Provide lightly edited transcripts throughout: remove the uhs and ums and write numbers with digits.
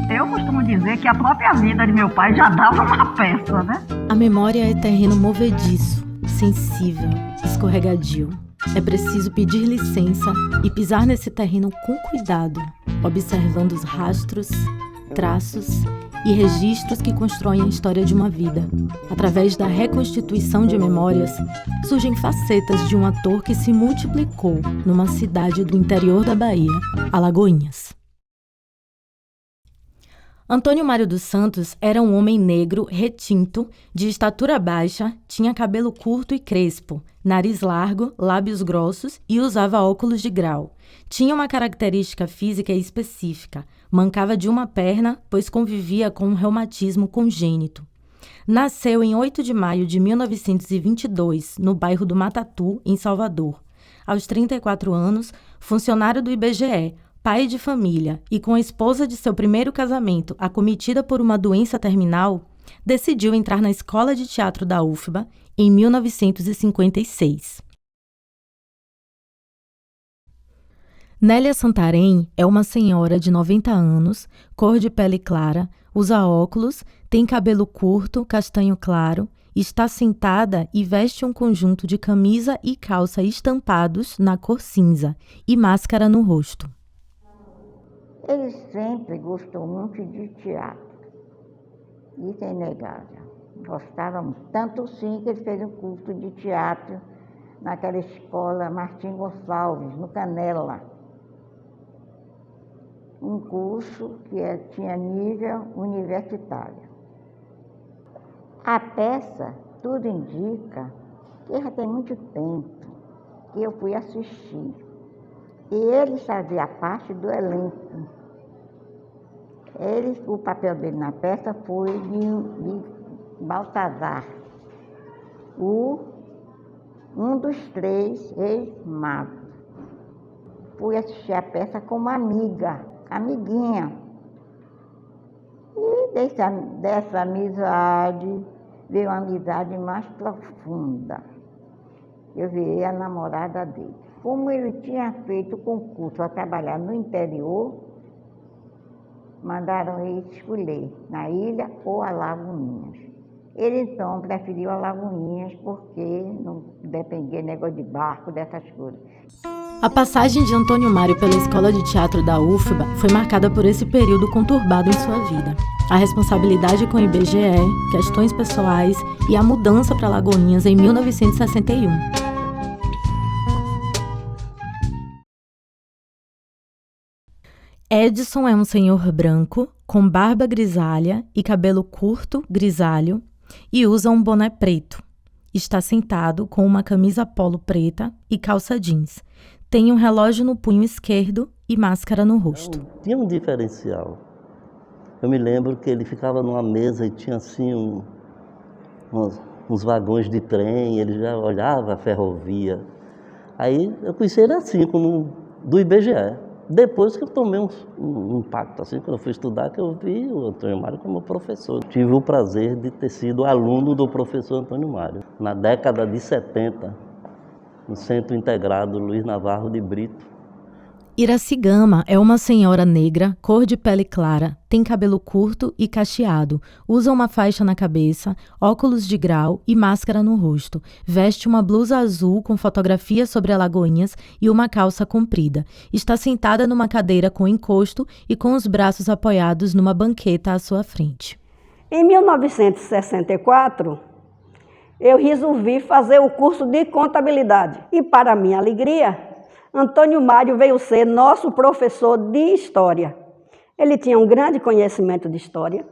Eu costumo dizer que a própria vida de meu pai já dava uma peça, né? A memória é terreno movediço, sensível, escorregadio. É preciso pedir licença e pisar nesse terreno com cuidado, observando os rastros, traços e registros que constroem a história de uma vida. Através da reconstituição de memórias, surgem facetas de um ator que se multiplicou numa cidade do interior da Bahia, Alagoinhas. Antônio Mário dos Santos era um homem negro, retinto, de estatura baixa, tinha cabelo curto e crespo, nariz largo, lábios grossos e usava óculos de grau. Tinha uma característica física específica, mancava de uma perna, pois convivia com um reumatismo congênito. Nasceu em 8 de maio de 1922, no bairro do Matatu, em Salvador. Aos 34 anos, funcionário do IBGE, pai de família e com a esposa de seu primeiro casamento acometida por uma doença terminal, decidiu entrar na Escola de Teatro da UFBA em 1956. Nélia Santarém é uma senhora de 90 anos, cor de pele clara, usa óculos, tem cabelo curto, castanho claro, está sentada e veste um conjunto de camisa e calça estampados na cor cinza e máscara no rosto. Ele sempre gostou muito de teatro, isso é inegável. Gostava muito, tanto sim que ele fez um curso de teatro naquela escola Martim Gonçalves, no Canela. Um curso que tinha nível universitário. A peça, tudo indica, que já tem muito tempo que eu fui assistir. E ele fazia parte do elenco. O papel dele na peça foi de Baltazar, um dos 3 ex-magos. Fui assistir a peça como amiguinha. E dessa amizade veio uma amizade mais profunda. Eu virei a namorada dele. Como ele tinha feito o concurso a trabalhar no interior, mandaram ele escolher na ilha ou Alagoinhas. Ele então preferiu Alagoinhas porque não dependia de negócio de barco, dessas coisas. A passagem de Antônio Mário pela Escola de Teatro da UFBA foi marcada por esse período conturbado em sua vida. A responsabilidade com o IBGE, questões pessoais e a mudança para Alagoinhas em 1961. Edson é um senhor branco, com barba grisalha e cabelo curto, grisalho, e usa um boné preto. Está sentado com uma camisa polo preta e calça jeans. Tem um relógio no punho esquerdo e máscara no rosto. Tinha um diferencial. Eu me lembro que ele ficava numa mesa e tinha assim uns vagões de trem, ele já olhava a ferrovia. Aí eu conheci ele assim, como do IBGE. Depois que eu tomei um impacto, assim, quando eu fui estudar, que eu vi o Antônio Mário como professor. Tive o prazer de ter sido aluno do professor Antônio Mário. Na década de 70, no Centro Integrado Luiz Navarro de Brito. Iraci Gama é uma senhora negra, cor de pele clara, tem cabelo curto e cacheado, usa uma faixa na cabeça, óculos de grau e máscara no rosto. Veste uma blusa azul com fotografia sobre Alagoinhas e uma calça comprida. Está sentada numa cadeira com encosto e com os braços apoiados numa banqueta à sua frente. Em 1964, eu resolvi fazer o curso de contabilidade e, para minha alegria, Antônio Mário veio ser nosso professor de História. Ele tinha um grande conhecimento de História,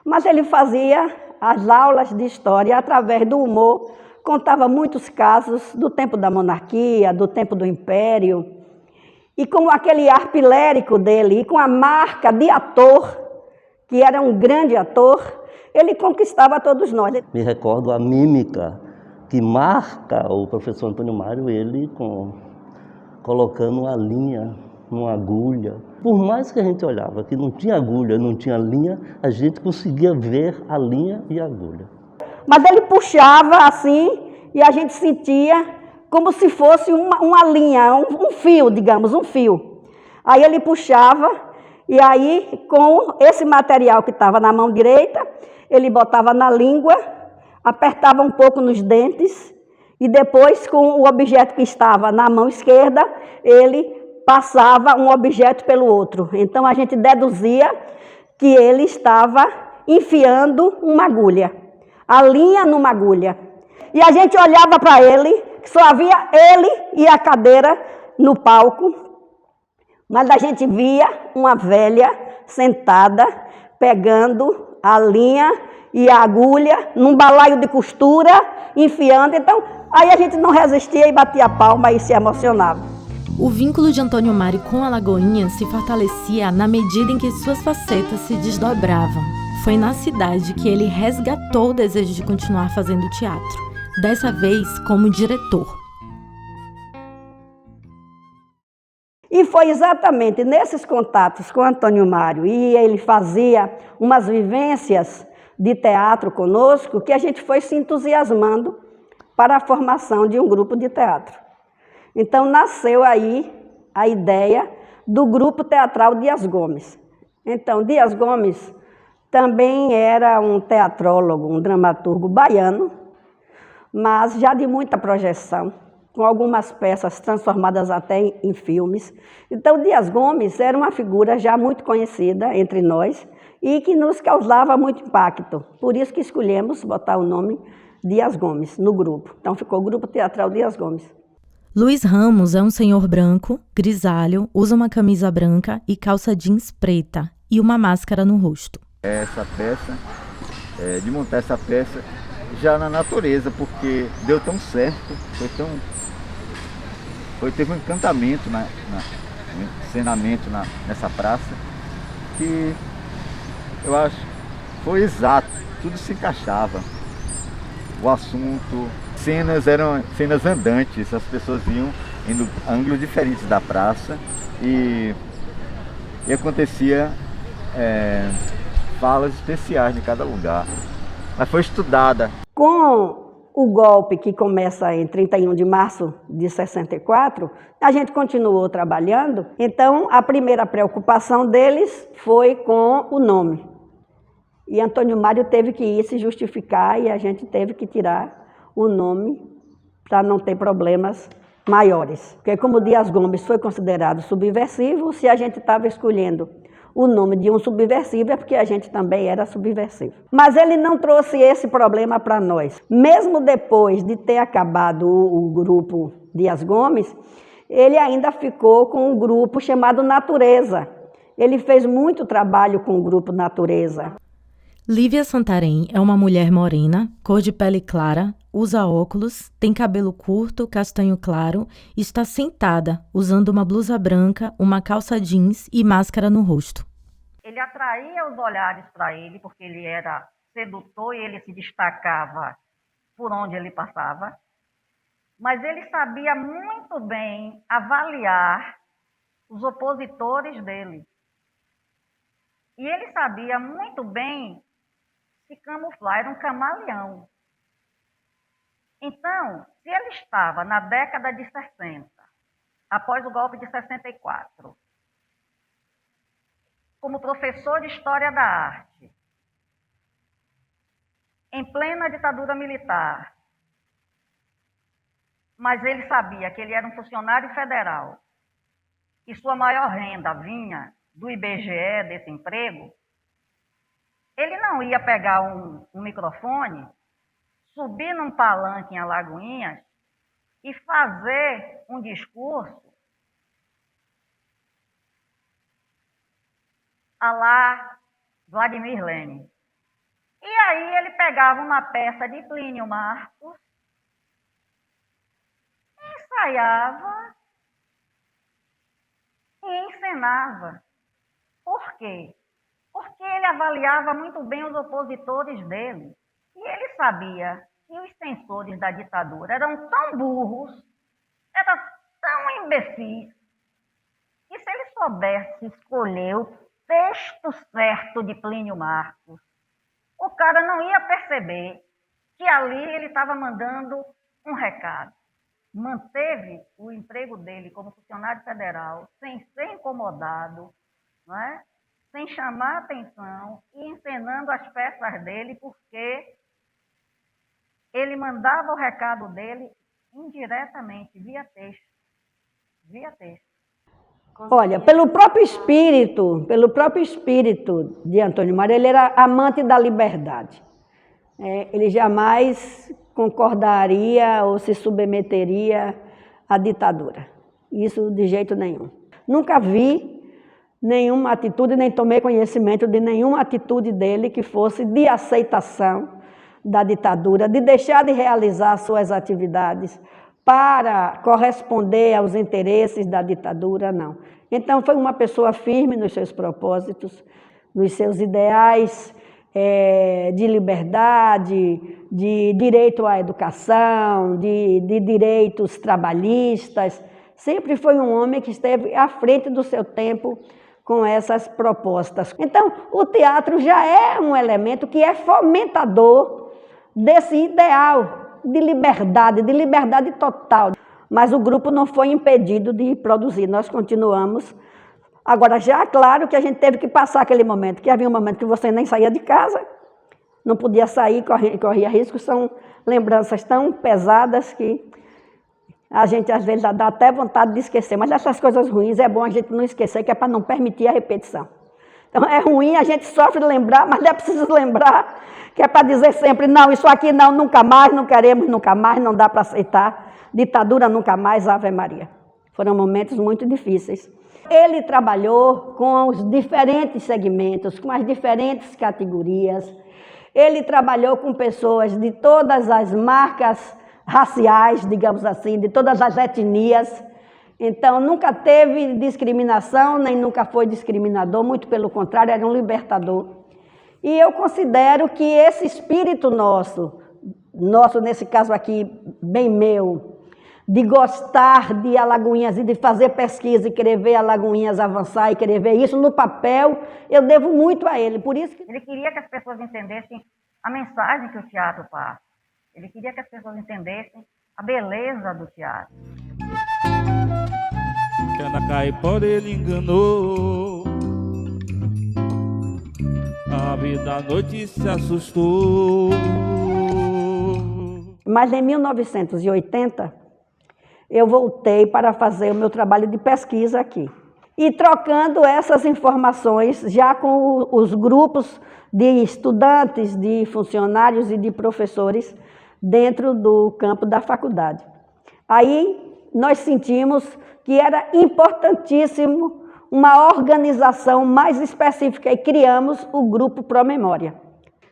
mas ele fazia as aulas de História através do humor, contava muitos casos do tempo da monarquia, do tempo do Império, e com aquele ar pilérico dele, e com a marca de ator, que era um grande ator, ele conquistava todos nós. Me recordo a mímica que marca o professor Antônio Mário, ele colocando a linha numa agulha. Por mais que a gente olhava que não tinha agulha, não tinha linha, a gente conseguia ver a linha e a agulha. Mas ele puxava assim e a gente sentia como se fosse uma linha, um fio, digamos, um fio. Aí ele puxava, e aí com esse material que estava na mão direita, ele botava na língua, apertava um pouco nos dentes, e depois com o objeto que estava na mão esquerda, ele passava um objeto pelo outro. Então a gente deduzia que ele estava enfiando uma agulha, a linha numa agulha. E a gente olhava para ele, só havia ele e a cadeira no palco, mas a gente via uma velha sentada, pegando a linha e a agulha num balaio de costura, enfiando. Então, aí a gente não resistia e batia a palma e se emocionava. O vínculo de Antônio Mário com Alagoinhas se fortalecia na medida em que suas facetas se desdobravam. Foi na cidade que ele resgatou o desejo de continuar fazendo teatro, dessa vez como diretor. E foi exatamente nesses contatos com Antônio Mário, e ele fazia umas vivências de teatro conosco, que a gente foi se entusiasmando para a formação de um grupo de teatro. Então nasceu aí a ideia do Grupo Teatral Dias Gomes. Então, Dias Gomes também era um teatrólogo, um dramaturgo baiano, mas já de muita projeção, com algumas peças transformadas até em filmes. Então, Dias Gomes era uma figura já muito conhecida entre nós e que nos causava muito impacto. Por isso que escolhemos botar o nome Dias Gomes no grupo. Então, ficou o Grupo Teatral Dias Gomes. Luiz Ramos é um senhor branco, grisalho, usa uma camisa branca e calça jeans preta e uma máscara no rosto. Essa peça, de montar essa peça já na natureza, porque deu tão certo, teve um encantamento, um encenamento nessa praça, que eu acho que foi exato, tudo se encaixava. O assunto, cenas eram cenas andantes, as pessoas iam em ângulos diferentes da praça e acontecia falas especiais de cada lugar. Mas foi estudada. Com o golpe que começa em 31 de março de 64, a gente continuou trabalhando. Então, a primeira preocupação deles foi com o nome. E Antônio Mário teve que ir se justificar e a gente teve que tirar o nome para não ter problemas maiores. Porque como Dias Gomes foi considerado subversivo, se a gente estava escolhendo o nome de um subversivo é porque a gente também era subversivo. Mas ele não trouxe esse problema para nós. Mesmo depois de ter acabado o grupo Dias Gomes, ele ainda ficou com um grupo chamado Natureza. Ele fez muito trabalho com o grupo Natureza. Lívia Santarém é uma mulher morena, cor de pele clara, usa óculos, tem cabelo curto, castanho claro e está sentada, usando uma blusa branca, uma calça jeans e máscara no rosto. Ele atraía os olhares para ele, porque ele era sedutor e ele se destacava por onde ele passava. Mas ele sabia muito bem avaliar os opositores dele. E ele sabia muito bem se camuflar, era um camaleão. Então, se ele estava na década de 60, após o golpe de 64, como professor de História da Arte, em plena ditadura militar, mas ele sabia que ele era um funcionário federal e sua maior renda vinha do IBGE, desse emprego, ele não ia pegar um microfone, subir num palanque em Alagoinhas e fazer um discurso à la Vladimir Lenin. E aí ele pegava uma peça de Plínio Marcos, ensaiava e encenava. Por quê? Porque ele avaliava muito bem os opositores dele. E ele sabia que os censores da ditadura eram tão burros, eram tão imbecis, que se ele soubesse escolher o texto certo de Plínio Marcos, o cara não ia perceber que ali ele estava mandando um recado. manteve o emprego dele como funcionário federal sem ser incomodado, não é? Sem chamar atenção e encenando as peças dele, porque ele mandava o recado dele indiretamente, via texto. Via texto. Olha, pelo próprio espírito de Antônio Mário, ele era amante da liberdade. Ele jamais concordaria ou se submeteria à ditadura. Isso de jeito nenhum. Nunca vi nenhuma atitude, nem tomei conhecimento de nenhuma atitude dele que fosse de aceitação da ditadura, de deixar de realizar suas atividades para corresponder aos interesses da ditadura, não. Então, foi uma pessoa firme nos seus propósitos, nos seus ideais de liberdade, de direito à educação, de direitos trabalhistas. Sempre foi um homem que esteve à frente do seu tempo com essas propostas. Então, o teatro já é um elemento que é fomentador desse ideal de liberdade total. Mas o grupo não foi impedido de produzir, nós continuamos. Agora, já claro que a gente teve que passar aquele momento, que havia um momento que você nem saía de casa, não podia sair, corria risco, são lembranças tão pesadas que a gente às vezes dá até vontade de esquecer, mas essas coisas ruins é bom a gente não esquecer, que é para não permitir a repetição. Então é ruim, a gente sofre de lembrar, mas é preciso lembrar, que é para dizer sempre, não, isso aqui não, nunca mais, não queremos nunca mais, não dá para aceitar, ditadura nunca mais, Ave Maria. Foram momentos muito difíceis. Ele trabalhou com os diferentes segmentos, com as diferentes categorias. Ele trabalhou com pessoas de todas as marcas raciais, digamos assim, de todas as etnias. Então, nunca teve discriminação, nem nunca foi discriminador, muito pelo contrário, era um libertador. E eu considero que esse espírito nosso nesse caso aqui, bem meu, de gostar de Alagoinhas e de fazer pesquisa e querer ver Alagoinhas avançar e querer ver isso no papel, eu devo muito a ele. Por isso que ele queria que as pessoas entendessem a mensagem que o teatro passa. Ele queria que as pessoas entendessem a beleza do teatro. Que na Caipora ele enganou, a vida à noite se assustou. Mas em 1980, eu voltei para fazer o meu trabalho de pesquisa aqui. E trocando essas informações já com os grupos de estudantes, de funcionários e de professores dentro do campo da faculdade. Aí nós sentimos que era importantíssimo uma organização mais específica e criamos o Grupo Promemória.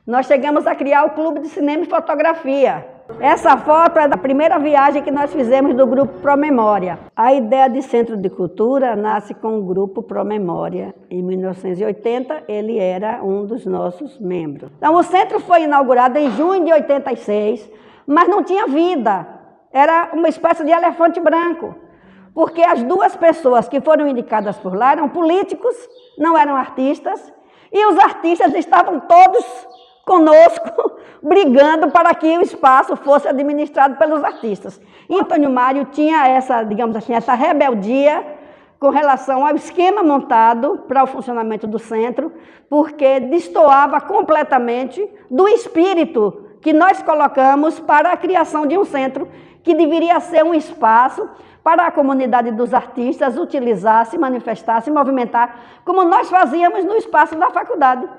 Nós chegamos a criar o Clube de Cinema e Fotografia. Essa foto é da primeira viagem que nós fizemos do Grupo Promemória. A ideia de Centro de Cultura nasce com o Grupo Promemória. Em 1980, ele era um dos nossos membros. Então, o centro foi inaugurado em junho de 86, mas não tinha vida. Era uma espécie de elefante branco. Porque as duas pessoas que foram indicadas por lá eram políticos, não eram artistas, e os artistas estavam todos conosco, brigando para que o espaço fosse administrado pelos artistas. E Antônio Mário tinha essa, digamos assim, essa rebeldia com relação ao esquema montado para o funcionamento do centro, porque destoava completamente do espírito que nós colocamos para a criação de um centro que deveria ser um espaço para a comunidade dos artistas utilizar, se manifestar, se movimentar, como nós fazíamos no espaço da faculdade.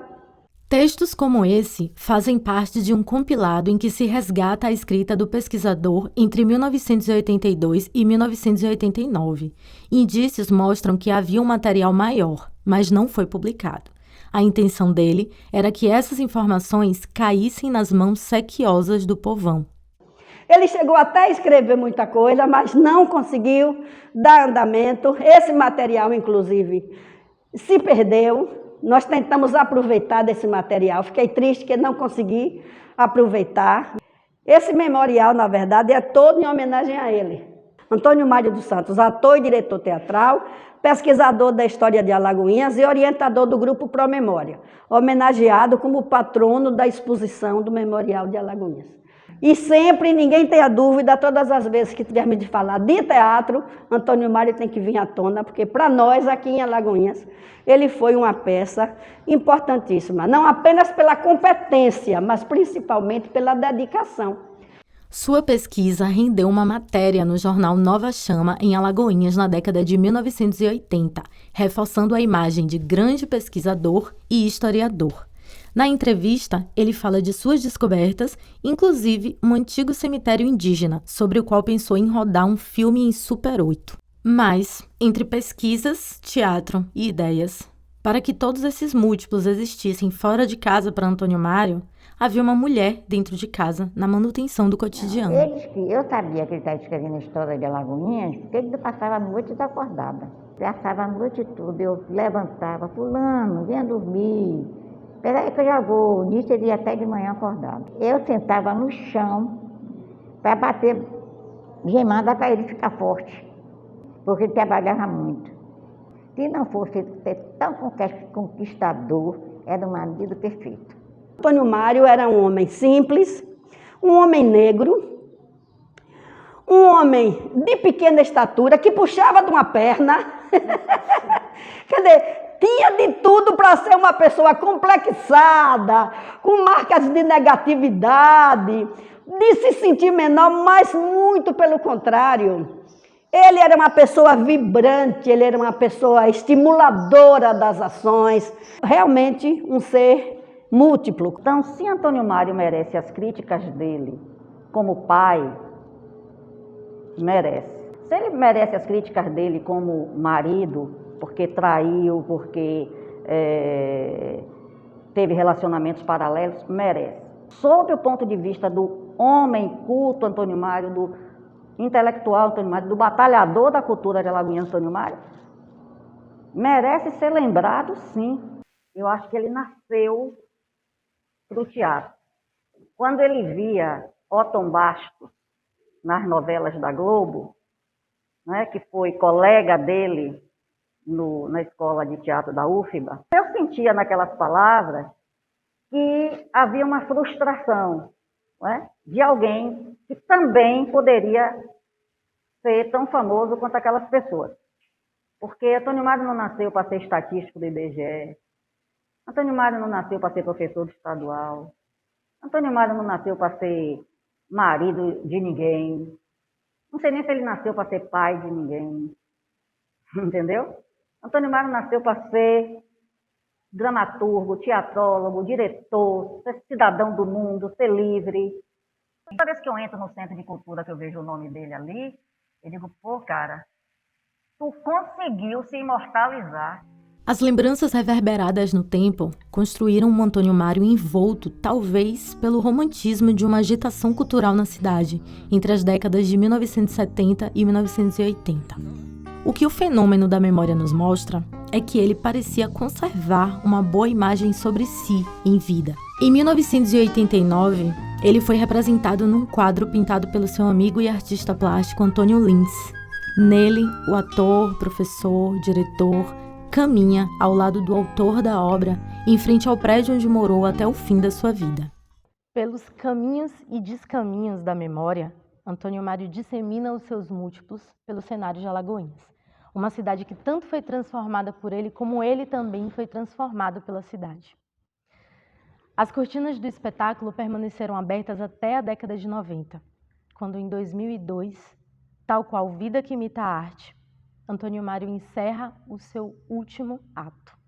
Textos como esse fazem parte de um compilado em que se resgata a escrita do pesquisador entre 1982 e 1989. Indícios mostram que havia um material maior, mas não foi publicado. A intenção dele era que essas informações caíssem nas mãos sequiosas do povão. Ele chegou até a escrever muita coisa, mas não conseguiu dar andamento. Esse material, inclusive, se perdeu. Nós tentamos aproveitar desse material. Fiquei triste que não consegui aproveitar. Esse memorial, na verdade, é todo em homenagem a ele. Antônio Mário dos Santos, ator e diretor teatral, pesquisador da história de Alagoinhas e orientador do Grupo Promemória, homenageado como patrono da exposição do Memorial de Alagoinhas. E sempre, ninguém tenha dúvida, todas as vezes que tivermos de falar de teatro, Antônio Mário tem que vir à tona, porque para nós aqui em Alagoinhas, ele foi uma peça importantíssima, não apenas pela competência, mas principalmente pela dedicação. Sua pesquisa rendeu uma matéria no jornal Nova Chama, em Alagoinhas, na década de 1980, reforçando a imagem de grande pesquisador e historiador. Na entrevista, ele fala de suas descobertas, inclusive um antigo cemitério indígena, sobre o qual pensou em rodar um filme em Super 8. Mas, entre pesquisas, teatro e ideias, para que todos esses múltiplos existissem fora de casa para Antônio Mário, havia uma mulher dentro de casa, na manutenção do cotidiano. Eu sabia que ele estava escrevendo a história de Alagoinhas, porque ele passava a noite desacordada. Passava a noite toda, eu levantava, fulano, venha dormir. Espera aí que eu já vou. Nisso ele ia até de manhã acordado. Eu sentava no chão para bater gemada para ele ficar forte, porque ele trabalhava muito. Se não fosse ele ser tão conquistador, era um marido perfeito. Antônio Mário era um homem simples, um homem negro, um homem de pequena estatura, que puxava de uma perna. Quer dizer, tinha de tudo para ser uma pessoa complexada, com marcas de negatividade, de se sentir menor, mas muito pelo contrário. Ele era uma pessoa vibrante, ele era uma pessoa estimuladora das ações, realmente um ser múltiplo. Então, se Antônio Mário merece as críticas dele como pai, merece. Se ele merece as críticas dele como marido, porque traiu, porque teve relacionamentos paralelos, merece. Sob o ponto de vista do homem culto Antônio Mário, do intelectual Antônio Mário, do batalhador da cultura de Alagoinhas Antônio Mário, merece ser lembrado, sim. Eu acho que ele nasceu para o teatro. Quando ele via Otton Bastos nas novelas da Globo, né, que foi colega dele na escola de teatro da UFBA, eu sentia naquelas palavras que havia uma frustração, né, de alguém que também poderia ser tão famoso quanto aquelas pessoas. Porque Antônio Mário não nasceu para ser estatístico do IBGE, Antônio Mário não nasceu para ser professor do estadual, Antônio Mário não nasceu para ser marido de ninguém, não sei nem se ele nasceu para ser pai de ninguém, entendeu? Antônio Mário nasceu para ser dramaturgo, teatrólogo, diretor, ser cidadão do mundo, ser livre. Toda vez que eu entro no Centro de Cultura, que eu vejo o nome dele ali, eu digo, pô, cara, tu conseguiu se imortalizar. As lembranças reverberadas no tempo construíram um Antônio Mário envolto, talvez, pelo romantismo de uma agitação cultural na cidade, entre as décadas de 1970 e 1980. O que o fenômeno da memória nos mostra é que ele parecia conservar uma boa imagem sobre si em vida. Em 1989, ele foi representado num quadro pintado pelo seu amigo e artista plástico Antônio Lins. Nele, o ator, professor, diretor, caminha ao lado do autor da obra, em frente ao prédio onde morou até o fim da sua vida. Pelos caminhos e descaminhos da memória, Antônio Mário dissemina os seus múltiplos pelo cenário de Alagoinhas, uma cidade que tanto foi transformada por ele, como ele também foi transformado pela cidade. As cortinas do espetáculo permaneceram abertas até a década de 90, quando em 2002, tal qual Vida que Imita a Arte, Antônio Mário encerra o seu último ato.